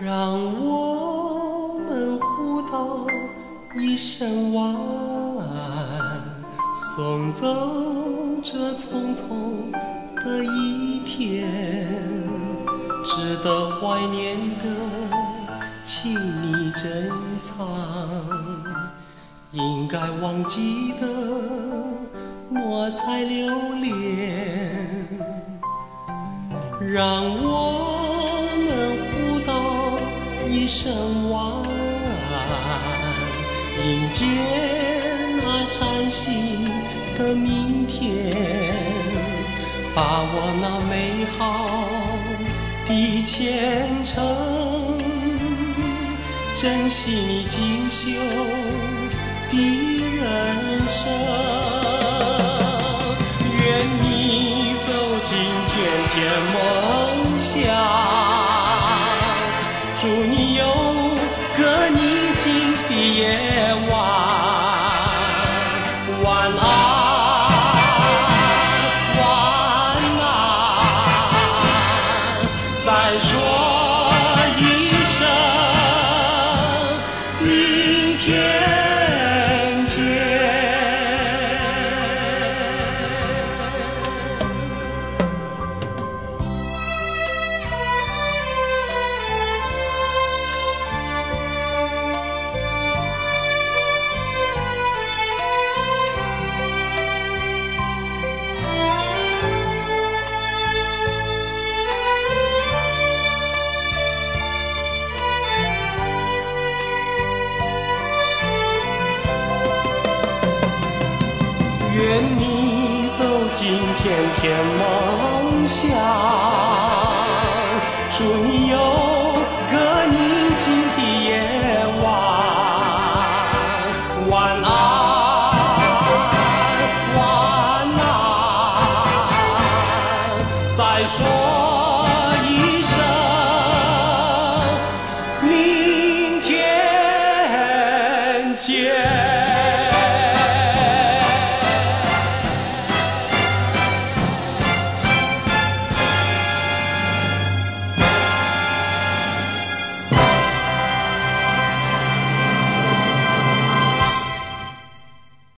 让我们互道一声晚安，送走这匆匆的一天，值得怀念的，请你珍藏；应该忘记的，莫再留恋。让我们互道一声晚安，迎接那崭新的明天，把握那美好的前程，珍惜你锦绣的人生。愿你走进甜甜梦乡，祝你有个宁静的夜晚。晚安，晚安，再说一声明天见。愿你走进甜甜梦乡，祝你有个宁静的夜晚。晚安，晚安，再说